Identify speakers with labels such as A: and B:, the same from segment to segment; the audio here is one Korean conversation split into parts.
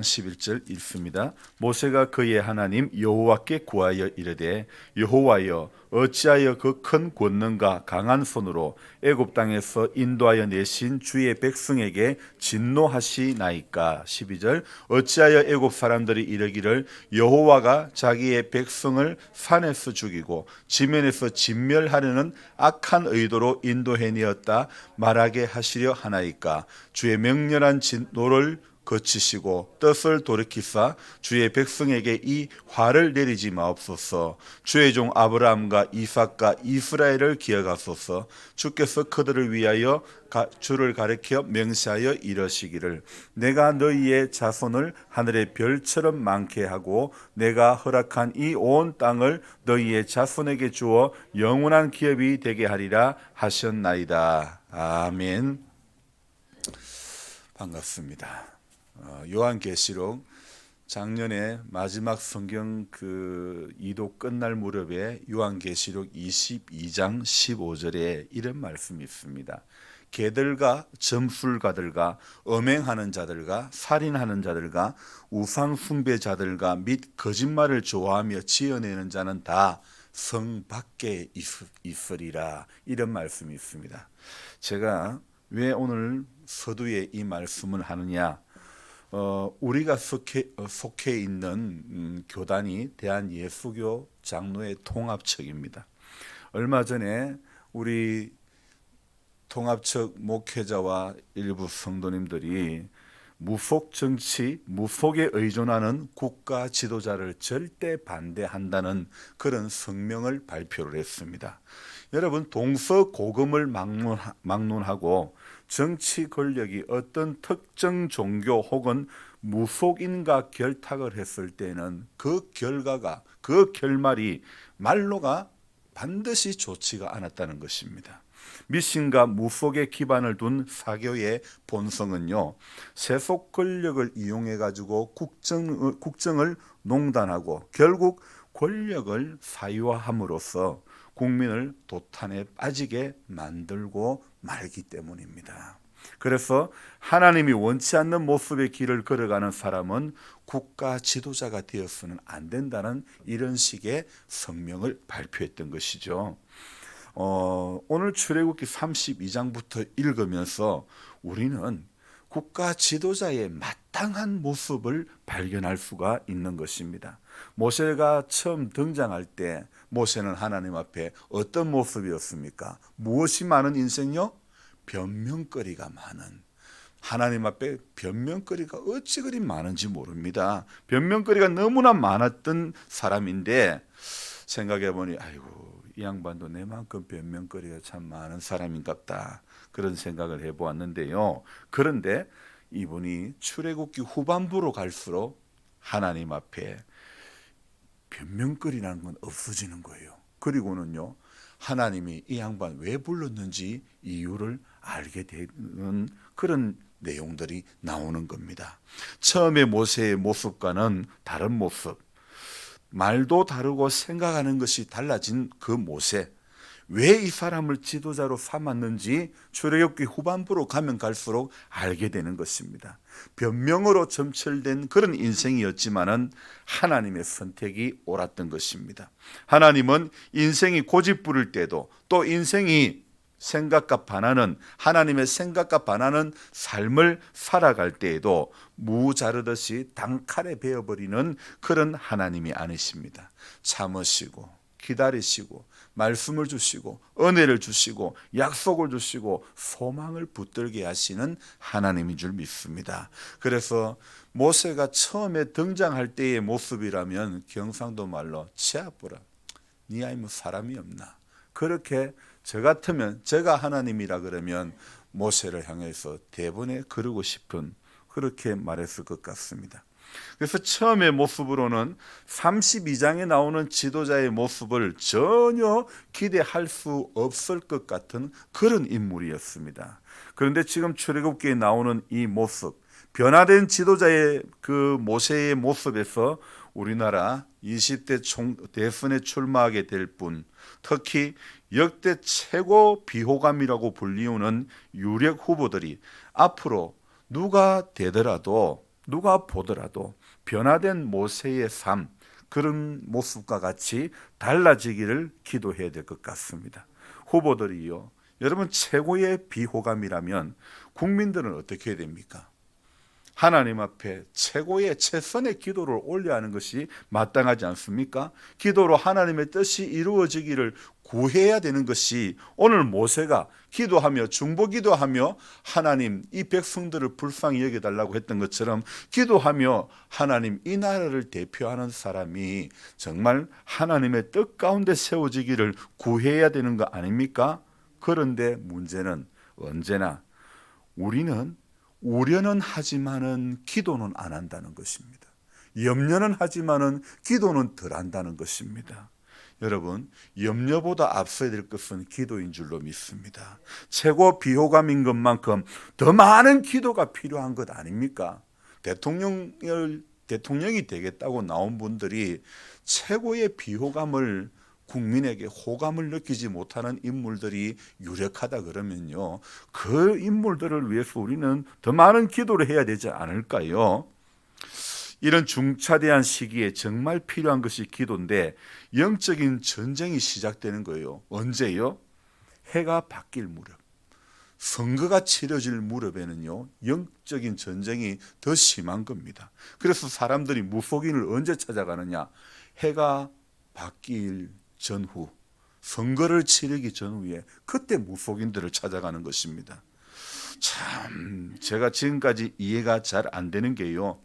A: 11절 읽습니다. 모세가 그의 하나님 여호와께 구하여 이르되 여호와여 어찌하여 그 큰 권능과 강한 손으로 애굽 땅에서 인도하여 내신 주의 백성에게 진노하시나이까. 12절 어찌하여 애굽 사람들이 이르기를 여호와가 자기의 백성을 산에서 죽이고 지면에서 진멸하려는 악한 의도로 인도해내었다 말하게 하시려 하나이까. 주의 명렬한 진노를 거치시고 뜻을 돌이키사 주의 백성에게 이 화를 내리지 마옵소서. 주의 종 아브라함과 이삭과 이스라엘을 기억하소서. 주께서 그들을 위하여 주를 가리켜 명시하여 이러시기를 내가 너희의 자손을 하늘의 별처럼 많게 하고 내가 허락한 이 온 땅을 너희의 자손에게 주어 영원한 기업이 되게 하리라 하셨나이다. 아멘. 반갑습니다. 요한계시록 작년에 마지막 성경 이도 끝날 무렵에 요한계시록 22장 15절에 이런 말씀이 있습니다. 개들과 점술가들과 음행하는 자들과 살인하는 자들과 우상 숭배자들과 및 거짓말을 좋아하며 지어내는 자는 다 성 밖에 있으리라. 이런 말씀이 있습니다. 제가 왜 오늘 서두에 이 말씀을 하느냐? 우리가 속해 있는 교단이 대한예수교 장로회 통합측입니다. 얼마 전에 우리 통합측 목회자와 일부 성도님들이 무속 정치, 무속에 의존하는 국가 지도자를 절대 반대한다는 그런 성명을 발표를 했습니다. 여러분, 동서고금을 막론하고 정치 권력이 어떤 특정 종교 혹은 무속인과 결탁을 했을 때는 그 결과가, 그 결말이 말로가 반드시 좋지가 않았다는 것입니다. 미신과 무속에 기반을 둔 사교의 본성은요, 세속 권력을 이용해 가지고 국정을 농단하고 결국 권력을 사유화함으로써 국민을 도탄에 빠지게 만들고 말기 때문입니다. 그래서 하나님이 원치 않는 모습의 길을 걸어가는 사람은 국가 지도자가 되어서는 안 된다는 이런 식의 성명을 발표했던 것이죠. 오늘 출애굽기 32장부터 읽으면서 우리는 국가 지도자의 마땅한 모습을 발견할 수가 있는 것입니다. 모세가 처음 등장할 때 모세는 하나님 앞에 어떤 모습이었습니까? 무엇이 많은 인생요? 변명거리가 많은. 하나님 앞에 변명거리가 어찌 그리 많은지 모릅니다. 변명거리가 너무나 많았던 사람인데 생각해보니 아이고, 이 양반도 내만큼 변명거리가 참 많은 사람인갑다, 그런 생각을 해보았는데요. 그런데 이분이 출애굽기 후반부로 갈수록 하나님 앞에 변명거리라는 건 없어지는 거예요. 그리고는요, 하나님이 이 양반 왜 불렀는지 이유를 알게 되는 그런 내용들이 나오는 겁니다. 처음에 모세의 모습과는 다른 모습, 말도 다르고 생각하는 것이 달라진 그 모세, 왜 이 사람을 지도자로 삼았는지 출애굽기 후반부로 가면 갈수록 알게 되는 것입니다. 변명으로 점철된 그런 인생이었지만은 하나님의 선택이 옳았던 것입니다. 하나님은 인생이 고집 부릴 때도, 또 인생이 생각과 반하는, 하나님의 생각과 반하는 삶을 살아갈 때에도 무 자르듯이 단칼에 베어버리는 그런 하나님이 아니십니다. 참으시고 기다리시고 말씀을 주시고 은혜를 주시고 약속을 주시고 소망을 붙들게 하시는 하나님인 줄 믿습니다. 그래서 모세가 처음에 등장할 때의 모습이라면 경상도 말로 치아뿌라, 니 아이 뭐 사람이 없나, 그렇게 저 같으면, 제가 하나님이라 그러면 모세를 향해서 대번에 그러고 싶은, 그렇게 말했을 것 같습니다. 그래서 처음의 모습으로는 32장에 나오는 지도자의 모습을 전혀 기대할 수 없을 것 같은 그런 인물이었습니다. 그런데 지금 출애굽기에 나오는 이 모습, 변화된 지도자의 그 모세의 모습에서 우리나라 20대 대선에 출마하게 될 분, 특히 역대 최고 비호감이라고 불리우는 유력 후보들이 앞으로 누가 되더라도 누가 보더라도 변화된 모세의 삶, 그런 모습과 같이 달라지기를 기도해야 될 것 같습니다. 후보들이요, 여러분 최고의 비호감이라면 국민들은 어떻게 해야 됩니까? 하나님 앞에 최고의 최선의 기도를 올려야 하는 것이 마땅하지 않습니까? 기도로 하나님의 뜻이 이루어지기를 구해야 되는 것이, 오늘 모세가 기도하며 중보기도하며 하나님 이 백성들을 불쌍히 여겨달라고 했던 것처럼 기도하며 하나님 이 나라를 대표하는 사람이 정말 하나님의 뜻 가운데 세워지기를 구해야 되는 거 아닙니까? 그런데 문제는 언제나 우리는 우려는 하지만은 기도는 안 한다는 것입니다. 염려는 하지만은 기도는 덜 한다는 것입니다. 여러분, 염려보다 앞서야 될 것은 기도인 줄로 믿습니다. 최고 비호감인 것만큼 더 많은 기도가 필요한 것 아닙니까? 대통령이 되겠다고 나온 분들이 최고의 비호감을, 국민에게 호감을 느끼지 못하는 인물들이 유력하다 그러면요, 그 인물들을 위해서 우리는 더 많은 기도를 해야 되지 않을까요? 이런 중차대한 시기에 정말 필요한 것이 기도인데, 영적인 전쟁이 시작되는 거예요. 언제요? 해가 바뀔 무렵, 선거가 치러질 무렵에는요, 영적인 전쟁이 더 심한 겁니다. 그래서 사람들이 무속인을 언제 찾아가느냐? 해가 바뀔 전후, 선거를 치르기 전후에, 그때 무속인들을 찾아가는 것입니다. 참, 제가 지금까지 이해가 잘 안 되는 게요,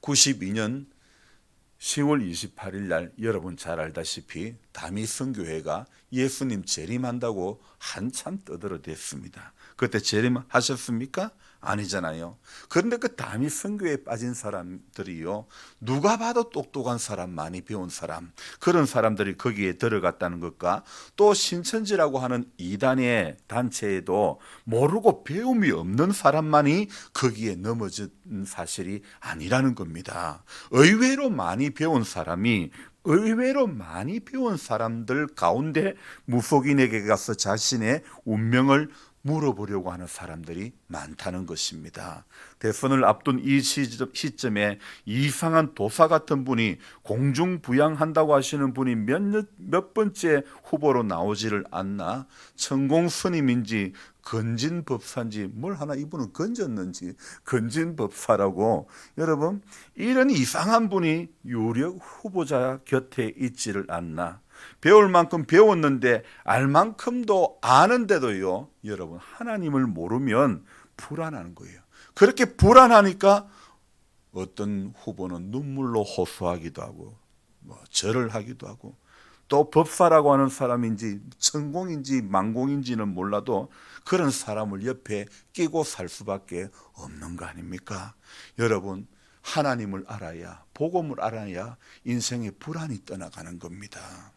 A: 92년 10월 28일 날 여러분 잘 알다시피 다미 선교회가 예수님 재림한다고 한참 떠들어댔습니다. 그때 재림하셨습니까? 아니잖아요. 그런데 그 다미 선교회에 빠진 사람들이요, 누가 봐도 똑똑한 사람, 많이 배운 사람, 그런 사람들이 거기에 들어갔다는 것과, 또 신천지라고 하는 이단의 단체에도 모르고 배움이 없는 사람만이 거기에 넘어진 사실이 아니라는 겁니다. 의외로 많이 배운 사람들 가운데 무속인에게 가서 자신의 운명을 물어보려고 하는 사람들이 많다는 것입니다. 대선을 앞둔 이 시점에 이상한 도사 같은 분이, 공중부양한다고 하시는 분이 몇 번째 후보로 나오지를 않나? 천공스님인지 건진법사인지 뭘 하나, 이분은 건졌는지 건진법사라고, 여러분 이런 이상한 분이 유력 후보자 곁에 있지를 않나? 배울 만큼 배웠는데 알 만큼도 아는데도요, 여러분 하나님을 모르면 불안한 거예요. 그렇게 불안하니까 어떤 후보는 눈물로 호소하기도 하고, 절을 하기도 하고, 또 법사라고 하는 사람인지 천공인지 만공인지는 몰라도 그런 사람을 옆에 끼고 살 수밖에 없는 거 아닙니까? 여러분, 하나님을 알아야, 복음을 알아야 인생의 불안이 떠나가는 겁니다.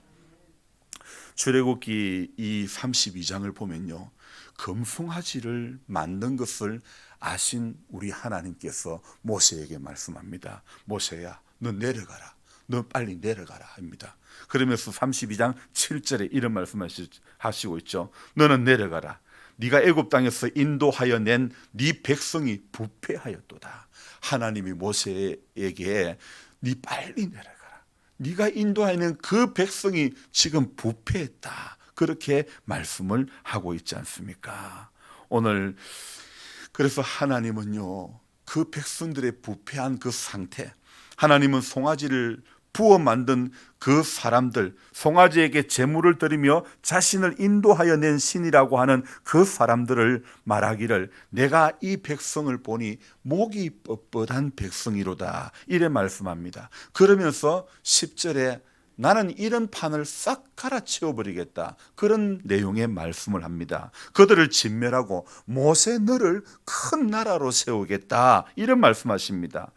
A: 출애굽기 이 32장을 보면요, 금송아지를 만든 것을 아신 우리 하나님께서 모세에게 말씀합니다. 모세야, 너 내려가라. 너 빨리 내려가라 합니다. 그러면서 32장 7절에 이런 말씀하시고 있죠. 너는 내려가라. 네가 애굽 땅에서 인도하여 낸 네 백성이 부패하였도다. 하나님이 모세에게 네 빨리 내려가라. 네가 인도하는 그 백성이 지금 부패했다. 그렇게 말씀을 하고 있지 않습니까? 오늘 그래서 하나님은요, 그 백성들의 부패한 그 상태, 하나님은 송아지를 부어 만든 그 사람들, 송아지에게 제물을 드리며 자신을 인도하여 낸 신이라고 하는 그 사람들을 말하기를, 내가 이 백성을 보니 목이 뻣뻣한 백성이로다, 이래 말씀합니다. 그러면서 10절에 나는 이런 판을 싹 갈아치워버리겠다, 그런 내용의 말씀을 합니다. 그들을 진멸하고 모세 너를 큰 나라로 세우겠다, 이런 말씀하십니다.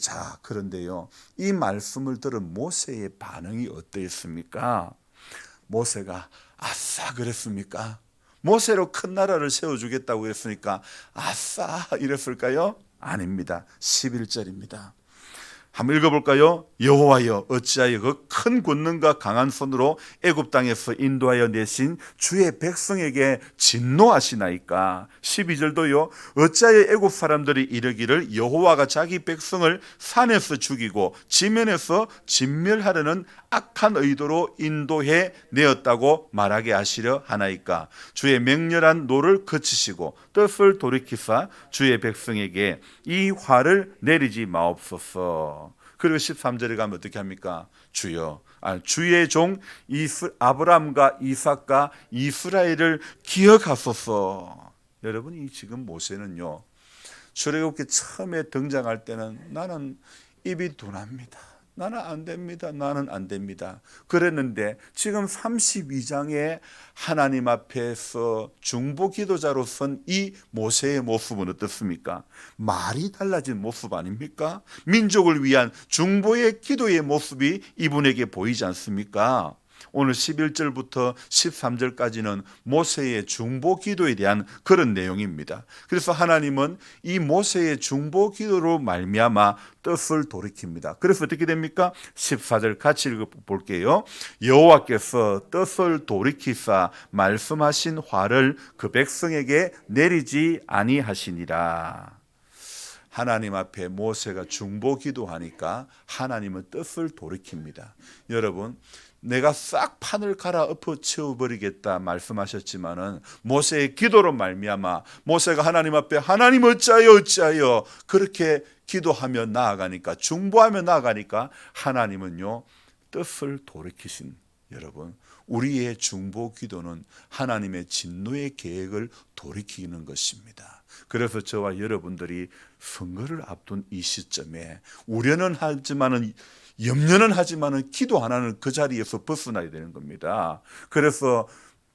A: 자, 그런데요, 이 말씀을 들은 모세의 반응이 어떠했습니까? 모세가 아싸 그랬습니까? 모세로 큰 나라를 세워주겠다고 했으니까 아싸 이랬을까요? 아닙니다. 11절입니다. 한번 읽어볼까요? 여호와여 어찌하여 그 큰 권능과 강한 손으로 애굽 땅에서 인도하여 내신 주의 백성에게 진노하시나이까. 12절도요. 어찌하여 애굽 사람들이 이르기를 여호와가 자기 백성을 산에서 죽이고 지면에서 진멸하려는 악한 의도로 인도해 내었다고 말하게 하시려 하나이까. 주의 맹렬한 노를 그치시고 뜻을 돌이키사 주의 백성에게 이 화를 내리지 마옵소서. 그리고 13절에 가면 어떻게 합니까? 주의 종 아브라함과 이삭과 이스라엘을 기억하소서. 여러분, 이 지금 모세는요, 출애굽기 처음에 등장할 때는 나는 입이 둔합니다. 나는 안 됩니다. 나는 안 됩니다. 그랬는데 지금 32장에 하나님 앞에서 중보 기도자로 선 이 모세의 모습은 어떻습니까? 말이 달라진 모습 아닙니까? 민족을 위한 중보의 기도의 모습이 이분에게 보이지 않습니까? 오늘 11절부터 13절까지는 모세의 중보 기도에 대한 그런 내용입니다. 그래서 하나님은 이 모세의 중보 기도로 말미암아 뜻을 돌이킵니다. 그래서 어떻게 됩니까? 14절 같이 읽어볼게요. 여호와께서 뜻을 돌이키사 말씀하신 화를 그 백성에게 내리지 아니하시니라. 하나님 앞에 모세가 중보 기도하니까 하나님은 뜻을 돌이킵니다. 여러분, 내가 싹 판을 갈아 엎어치워버리겠다 말씀하셨지만은 모세의 기도로 말미암아 모세가 하나님 앞에 하나님 어찌하여 그렇게 기도하며 나아가니까, 중보하며 나아가니까 하나님은요 뜻을 돌이키신, 여러분, 우리의 중보 기도는 하나님의 진노의 계획을 돌이키는 것입니다. 그래서 저와 여러분들이 선거를 앞둔 이 시점에 우려는 하지만은, 염려는 하지만은 기도 하나는 그 자리에서 벗어나야 되는 겁니다. 그래서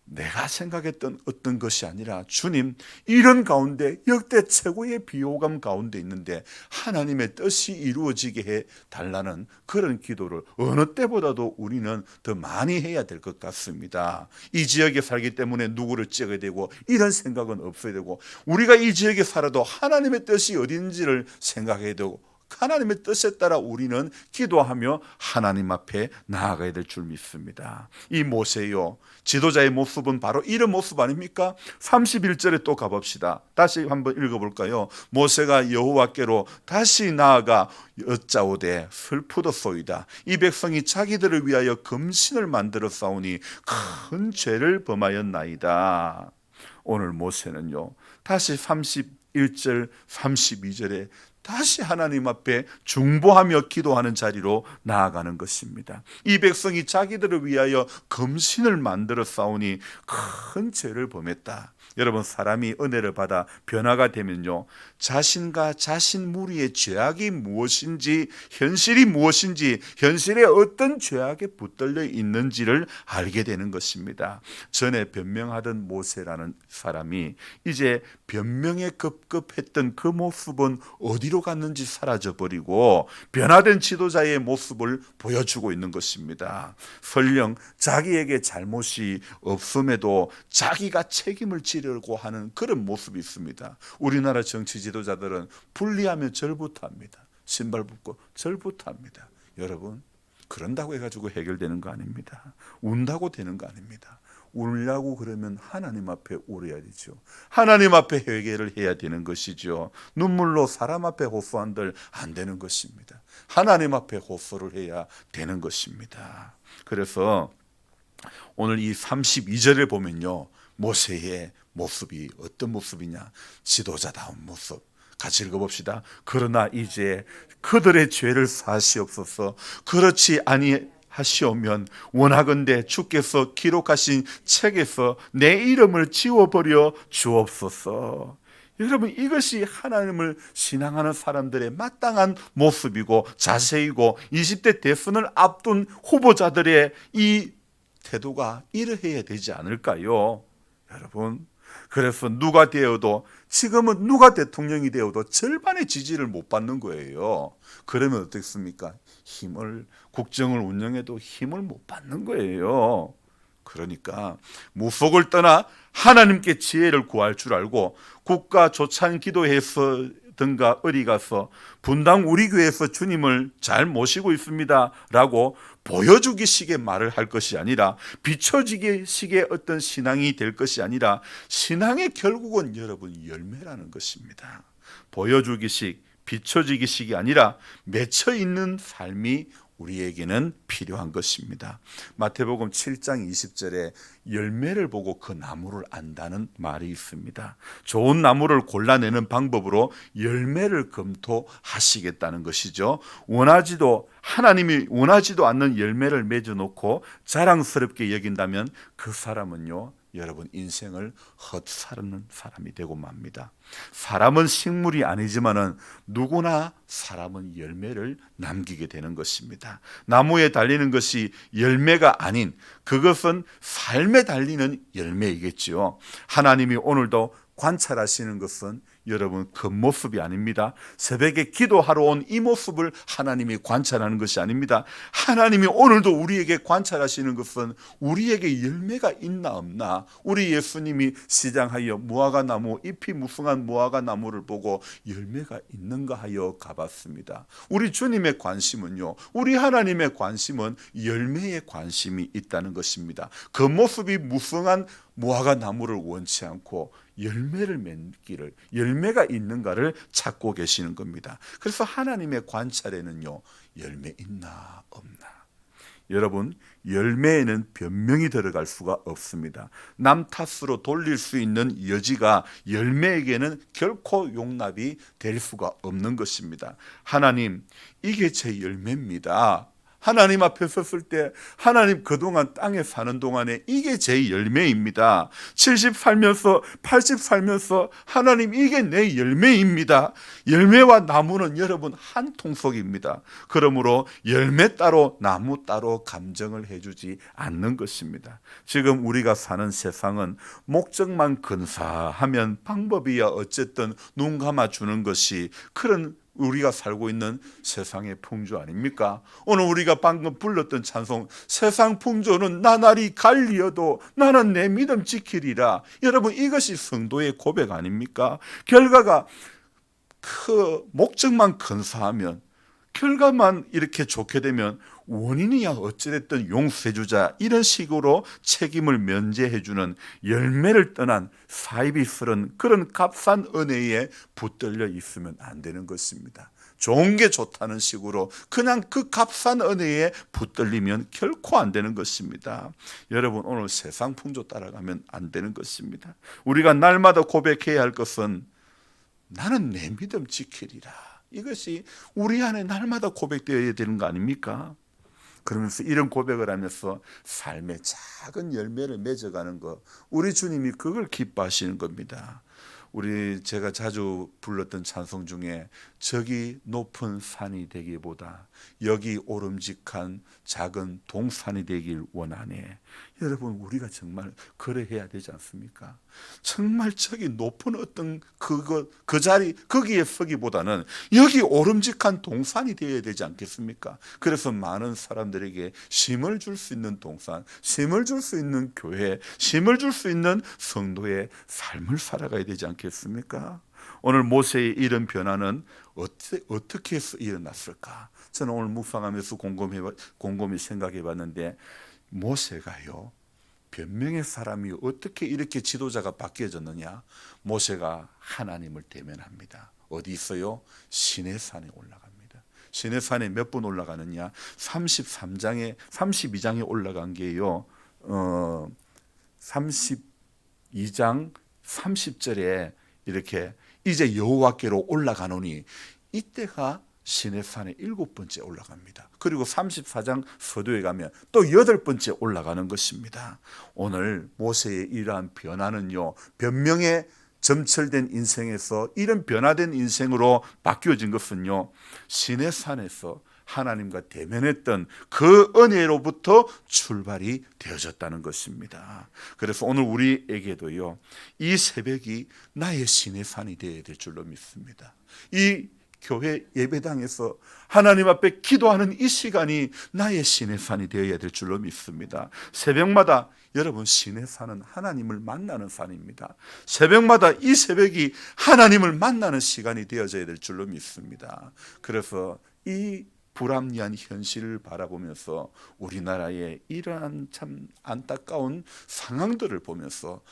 A: 내가 생각했던 어떤 것이 아니라, 주님, 이런 가운데 역대 최고의 비호감 가운데 있는데 하나님의 뜻이 이루어지게 해 달라는 그런 기도를 어느 때보다도 우리는 더 많이 해야 될 것 같습니다. 이 지역에 살기 때문에 누구를 찍어야 되고 이런 생각은 없어야 되고, 우리가 이 지역에 살아도 하나님의 뜻이 어딘지를 생각해야 되고, 하나님의 뜻에 따라 우리는 기도하며 하나님 앞에 나아가야 될 줄 믿습니다. 이 모세요, 지도자의 모습은 바로 이런 모습 아닙니까? 31절에 또 가봅시다. 다시 한번 읽어볼까요? 모세가 여호와께로 다시 나아가 여짜오되 슬프도소이다. 이 백성이 자기들을 위하여 금신을 만들어 싸우니 큰 죄를 범하였나이다. 오늘 모세는요, 다시 31절 32절에 다시 하나님 앞에 중보하며 기도하는 자리로 나아가는 것입니다. 이 백성이 자기들을 위하여 금신을 만들어 싸우니 큰 죄를 범했다. 여러분, 사람이 은혜를 받아 변화가 되면요, 자신과 자신 무리의 죄악이 무엇인지, 현실이 무엇인지, 현실에 어떤 죄악에 붙들려 있는지를 알게 되는 것입니다. 전에 변명하던 모세라는 사람이 이제 변명에 급급했던 그 모습은 어디로 갔는지 사라져버리고 변화된 지도자의 모습을 보여주고 있는 것입니다. 설령 자기에게 잘못이 없음에도 자기가 책임을 지려고 하는 그런 모습이 있습니다. 우리나라 정치 지도자들은 분리하면 절부터 합니다. 신발 벗고 절부터 합니다. 여러분, 그런다고 해가지고 해결되는 거 아닙니다. 운다고 되는 거 아닙니다. 울려고 그러면 하나님 앞에 울어야 되죠. 하나님 앞에 회개를 해야 되는 것이죠. 눈물로 사람 앞에 호소한들 안 되는 것입니다. 하나님 앞에 호소를 해야 되는 것입니다. 그래서 오늘 이 32절을 보면요, 모세의 모습이 어떤 모습이냐? 지도자다운 모습. 같이 읽어봅시다. 그러나 이제 그들의 죄를 사하시옵소서. 그렇지 아니하시오면 원하건대 주께서 기록하신 책에서 내 이름을 지워버려 주옵소서. 여러분, 이것이 하나님을 신앙하는 사람들의 마땅한 모습이고 자세이고 20대 대선을 앞둔 후보자들의 이 태도가 이러해야 되지 않을까요? 여러분, 그래서 누가 되어도, 지금은 누가 대통령이 되어도 절반의 지지를 못 받는 거예요. 그러면 어떻습니까? 국정을 운영해도 힘을 못 받는 거예요. 그러니까 무속을 떠나 하나님께 지혜를 구할 줄 알고 국가 조찬 기도에서 등가 어디 가서 분당 우리 교회에서 주님을 잘 모시고 있습니다 라고 보여주기 식의 말을 할 것이 아니라, 비춰지기 식의 어떤 신앙이 될 것이 아니라, 신앙의 결국은 여러분 열매라는 것입니다. 보여주기식, 비춰지기식이 아니라 맺혀 있는 삶이 우리에게는 필요한 것입니다. 마태복음 7장 20절에 열매를 보고 그 나무를 안다는 말이 있습니다. 좋은 나무를 골라내는 방법으로 열매를 검토하시겠다는 것이죠. 하나님이 원하지도 않는 열매를 맺어놓고 자랑스럽게 여긴다면 그 사람은요, 여러분 인생을 헛사는 사람이 되고 맙니다. 사람은 식물이 아니지만은 누구나 사람은 열매를 남기게 되는 것입니다. 나무에 달리는 것이 열매가 아닌, 그것은 삶에 달리는 열매이겠지요. 하나님이 오늘도 관찰하시는 것은 여러분 겉모습이 아닙니다. 새벽에 기도하러 온 이 모습을 하나님이 관찰하는 것이 아닙니다. 하나님이 오늘도 우리에게 관찰하시는 것은 우리에게 열매가 있나 없나. 우리 예수님이 시장하여 무화과나무, 잎이 무성한 무화과나무를 보고 열매가 있는가 하여 가봤습니다. 우리 주님의 관심은요, 우리 하나님의 관심은 열매에 관심이 있다는 것입니다. 겉모습이 무성한 무화과나무를 원치 않고 열매를 맺기를, 열매가 있는가를 찾고 계시는 겁니다. 그래서 하나님의 관찰에는요, 열매 있나 없나. 여러분, 열매에는 변명이 들어갈 수가 없습니다. 남 탓으로 돌릴 수 있는 여지가 열매에게는 결코 용납이 될 수가 없는 것입니다. 하나님, 이게 제 열매입니다. 하나님 앞에 섰을 때, 하나님 그동안 땅에 사는 동안에 이게 제 열매입니다. 70 살면서 80 살면서 하나님 이게 내 열매입니다. 열매와 나무는 여러분 한 통속입니다. 그러므로 열매 따로 나무 따로 감정을 해주지 않는 것입니다. 지금 우리가 사는 세상은 목적만 근사하면 방법이야 어쨌든 눈 감아주는 것이 그런 우리가 살고 있는 세상의 풍조 아닙니까? 오늘 우리가 방금 불렀던 찬송, 세상 풍조는 나날이 갈리어도 나는 내 믿음 지키리라. 여러분, 이것이 성도의 고백 아닙니까? 결과가 그 목적만 근사하면, 결과만 이렇게 좋게 되면 원인이야 어찌됐든 용서해주자, 이런 식으로 책임을 면제해주는 열매를 떠난 사이비스런 그런 값싼 은혜에 붙들려 있으면 안 되는 것입니다. 좋은 게 좋다는 식으로 그냥 그 값싼 은혜에 붙들리면 결코 안 되는 것입니다. 여러분, 오늘 세상 풍조 따라가면 안 되는 것입니다. 우리가 날마다 고백해야 할 것은 나는 내 믿음 지키리라. 이것이 우리 안에 날마다 고백되어야 되는 거 아닙니까? 그러면서 이런 고백을 하면서 삶의 작은 열매를 맺어가는 것, 우리 주님이 그걸 기뻐하시는 겁니다. 제가 자주 불렀던 찬송 중에 저기 높은 산이 되기보다 여기 오름직한 작은 동산이 되길 원하네. 여러분, 우리가 정말 그래야 되지 않습니까? 정말 저기 높은 어떤 그 자리 거기에 서기보다는 여기 오름직한 동산이 되어야 되지 않겠습니까? 그래서 많은 사람들에게 힘을 줄 수 있는 동산, 힘을 줄 수 있는 교회, 힘을 줄 수 있는 성도의 삶을 살아가야 되지 않겠습니까? 오늘 모세의 이런 변화는 어떻게 해서 일어났을까? 저는 오늘 묵상하면서 곰곰이 생각해 봤는데, 모세가요, 변명의 사람이 어떻게 이렇게 지도자가 바뀌어졌느냐? 모세가 하나님을 대면합니다. 어디 있어요? 시내산에 올라갑니다. 시내산에 몇 번 올라가느냐? 32장에 올라간 게요, 32장 30절에 이렇게 이제 여호와께로 올라가노니, 이때가 시내산에 7번째 올라갑니다. 그리고 34장 서도에 가면 또 8번째 올라가는 것입니다. 오늘 모세의 이러한 변화는요, 변명에 점철된 인생에서 이런 변화된 인생으로 바뀌어진 것은요, 시내산에서 하나님과 대면했던 그 은혜로부터 출발이 되어졌다는 것입니다. 그래서 오늘 우리에게도요, 이 새벽이 나의 시내산이 되어야 될 줄로 믿습니다. 이 교회 예배당에서 하나님 앞에 기도하는 이 시간이 나의 시내산이 되어야 될 줄로 믿습니다. 새벽마다 여러분, 신의 산은 하나님을 만나는 산입니다. 새벽마다 이 새벽이 하나님을 만나는 시간이 되어져야 될 줄로 믿습니다. 그래서 이 불합리한 현실을 바라보면서 우리나라의 이러한 참 안타까운 상황들을 보면서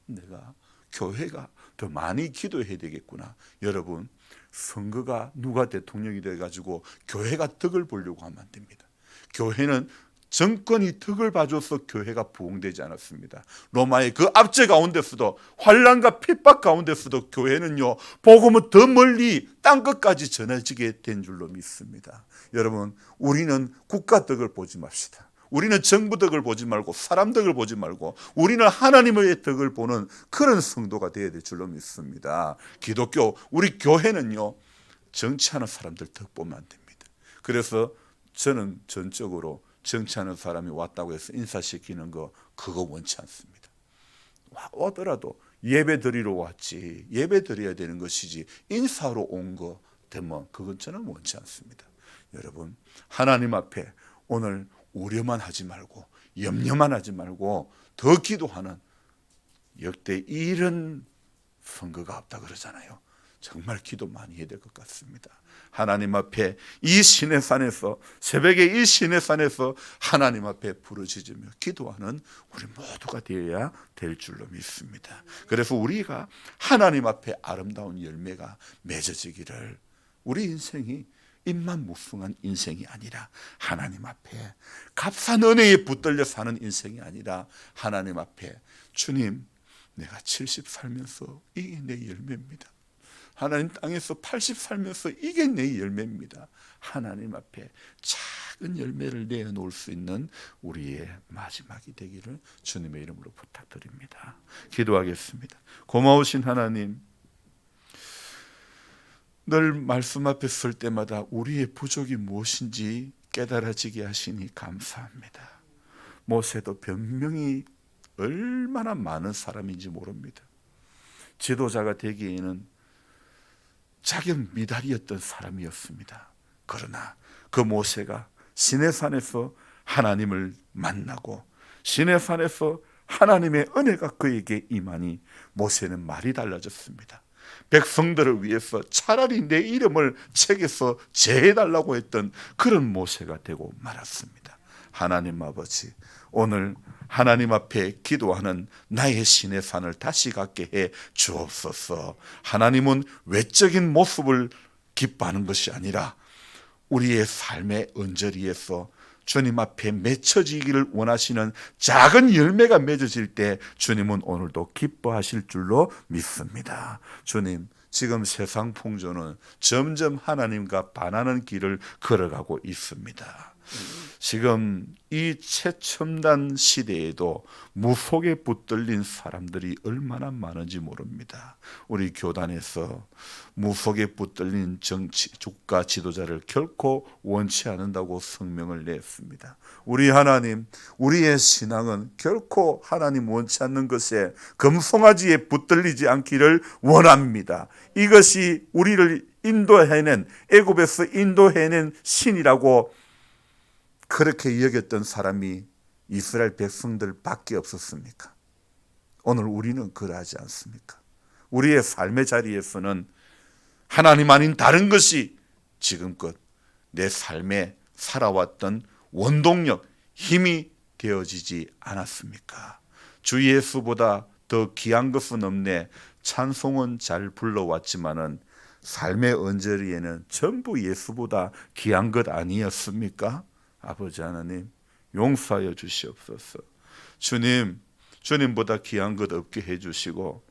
A: 내가 교회가 더 많이 기도해야 되겠구나. 여러분, 선거가 누가 대통령이 돼가지고 교회가 덕을 보려고 하면 안 됩니다. 교회는 정권이 덕을 봐줘서 교회가 부흥되지 않았습니다. 로마의 그 압제 가운데서도, 환난과 핍박 가운데서도 교회는요, 복음은 더 멀리 땅끝까지 전해지게 된 줄로 믿습니다. 여러분, 우리는 국가 덕을 보지 맙시다. 우리는 정부 덕을 보지 말고 사람 덕을 보지 말고 우리는 하나님의 덕을 보는 그런 성도가 되어야 될 줄로 믿습니다. 기독교, 우리 교회는요, 정치하는 사람들 덕 보면 안 됩니다. 그래서 저는 전적으로 정치하는 사람이 왔다고 해서 인사시키는 거, 그거 원치 않습니다. 오더라도 예배 드리러 왔지, 예배 드려야 되는 것이지 인사로 온 거 되면 그건 저는 원치 않습니다. 여러분, 하나님 앞에 오늘 우려만 하지 말고 염려만 하지 말고 더 기도하는, 역대 이런 선거가 없다 그러잖아요. 정말 기도 많이 해야 될 것 같습니다. 하나님 앞에 이 시내 산에서, 새벽에 이 시내 산에서 하나님 앞에 부르짖으며 기도하는 우리 모두가 되어야 될 줄로 믿습니다. 그래서 우리가 하나님 앞에 아름다운 열매가 맺어지기를, 우리 인생이 입만 무성한 인생이 아니라 하나님 앞에 값싼 은혜에 붙들려 사는 인생이 아니라 하나님 앞에, 주님, 내가 70 살면서 이게 내 열매입니다. 하나님 땅에서 80 살면서 이게 내 열매입니다. 하나님 앞에 작은 열매를 내어놓을 수 있는 우리의 마지막이 되기를 주님의 이름으로 부탁드립니다. 기도하겠습니다. 고마우신 하나님, 늘 말씀 앞에 설 때마다 우리의 부족이 무엇인지 깨달아지게 하시니 감사합니다. 모세도 변명이 얼마나 많은 사람인지 모릅니다. 지도자가 되기에는 자격 미달이었던 사람이었습니다. 그러나 그 모세가 시내산에서 하나님을 만나고 시내산에서 하나님의 은혜가 그에게 임하니 모세는 말이 달라졌습니다. 백성들을 위해서 차라리 내 이름을 책에서 제해달라고 했던 그런 모세가 되고 말았습니다. 하나님 아버지, 오늘 하나님 앞에 기도하는 나의 신의 산을 다시 갖게 해 주옵소서. 하나님은 외적인 모습을 기뻐하는 것이 아니라 우리의 삶의 언저리에서 주님 앞에 맺혀지기를 원하시는 작은 열매가 맺어질 때 주님은 오늘도 기뻐하실 줄로 믿습니다. 주님, 지금 세상 풍조는 점점 하나님과 반하는 길을 걸어가고 있습니다. 지금 이 최첨단 시대에도 무속에 붙들린 사람들이 얼마나 많은지 모릅니다. 우리 교단에서 무속에 붙들린 정치, 국가 지도자를 결코 원치 않는다고 성명을 냈습니다. 우리 하나님, 우리의 신앙은 결코 하나님 원치 않는 것에 금송아지에 붙들리지 않기를 원합니다. 이것이 우리를 인도해낸, 애굽에서 인도해낸 신이라고 그렇게 여겼던 사람이 이스라엘 백성들 밖에 없었습니까? 오늘 우리는 그러하지 않습니까? 우리의 삶의 자리에서는 하나님 아닌 다른 것이 지금껏 내 삶에 살아왔던 원동력, 힘이 되어지지 않았습니까? 주 예수보다 더 귀한 것은 없네. 찬송은 잘 불러왔지만은 삶의 언저리에는 전부 예수보다 귀한 것 아니었습니까? 아버지 하나님, 용서하여 주시옵소서. 주님, 주님보다 귀한 것 없게 해주시고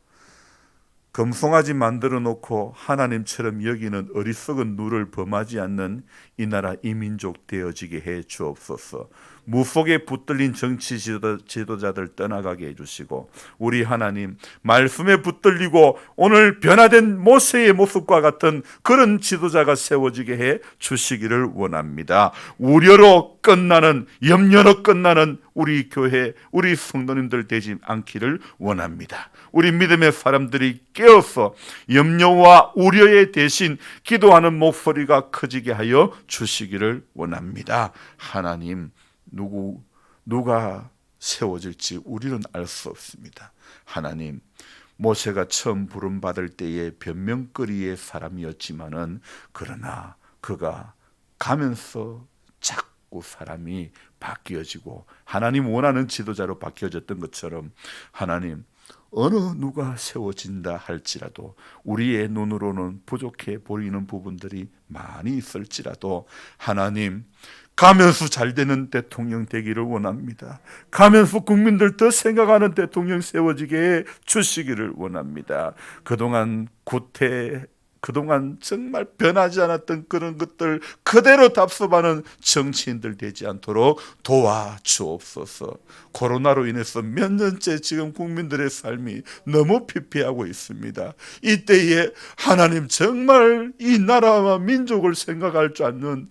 A: 금송아지 만들어 놓고 하나님처럼 여기는 어리석은 누를 범하지 않는 이 나라 이 민족 되어지게 해 주옵소서. 무속에 붙들린 정치 지도자들 떠나가게 해주시고 우리 하나님, 말씀에 붙들리고 오늘 변화된 모세의 모습과 같은 그런 지도자가 세워지게 해 주시기를 원합니다. 우려로 끝나는, 염려로 끝나는 우리 교회, 우리 성도님들 되지 않기를 원합니다. 우리 믿음의 사람들이 깨어서 염려와 우려의 대신 기도하는 목소리가 커지게 하여 주시기를 원합니다. 하나님, 누가 세워질지 우리는 알 수 없습니다. 하나님, 모세가 처음 부름받을 때에 변명거리의 사람이었지만은 그러나 그가 가면서 자꾸 사람이 바뀌어지고 하나님 원하는 지도자로 바뀌어졌던 것처럼 하나님, 어느 누가 세워진다 할지라도 우리의 눈으로는 부족해 보이는 부분들이 많이 있을지라도 하나님, 가면서 잘 되는 대통령 되기를 원합니다. 가면서 국민들 더 생각하는 대통령 세워지게 해 주시기를 원합니다. 그동안 정말 변하지 않았던 그런 것들 그대로 답습하는 정치인들 되지 않도록 도와주옵소서. 코로나로 인해서 몇 년째 지금 국민들의 삶이 너무 피폐하고 있습니다. 이때에 하나님, 정말 이 나라와 민족을 생각할 줄 아는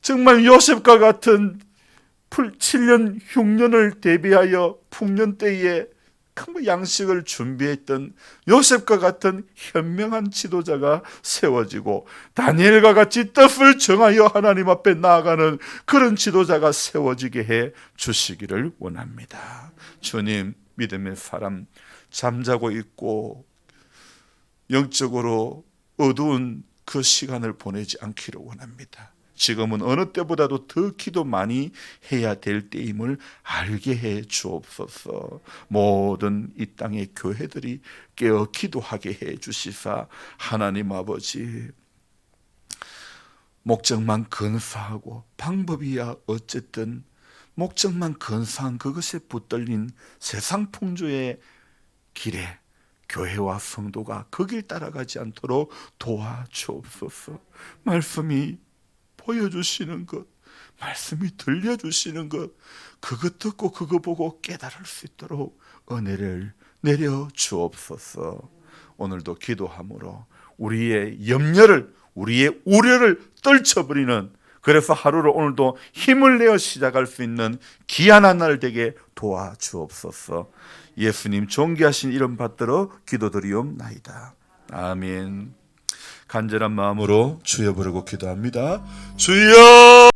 A: 정말 요셉과 같은 7년 흉년을 대비하여 풍년 때에 큰 양식을 준비했던 요셉과 같은 현명한 지도자가 세워지고 다니엘과 같이 뜻을 정하여 하나님 앞에 나아가는 그런 지도자가 세워지게 해 주시기를 원합니다. 주님, 믿음의 사람 잠자고 있고 영적으로 어두운 그 시간을 보내지 않기를 원합니다. 지금은 어느 때보다도 더 기도 많이 해야 될 때임을 알게 해 주옵소서. 모든 이 땅의 교회들이 깨어 기도하게 해 주시사 하나님 아버지, 목적만 근사하고 방법이야 어쨌든 목적만 근사한 그것에 붙들린 세상 풍조의 길에 교회와 성도가 그 길 따라가지 않도록 도와주옵소서. 말씀이 보여주시는 것, 말씀이 들려주시는 것, 그거 듣고 그거 보고 깨달을 수 있도록 은혜를 내려 주옵소서. 오늘도 기도함으로 우리의 염려를, 우리의 우려를 떨쳐버리는, 그래서 하루를 오늘도 힘을 내어 시작할 수 있는 귀한 날 되게 도와주옵소서. 예수님 존귀하신 이름 받들어 기도드리옵나이다. 아멘. 간절한 마음으로 주여 부르고 기도합니다. 주여!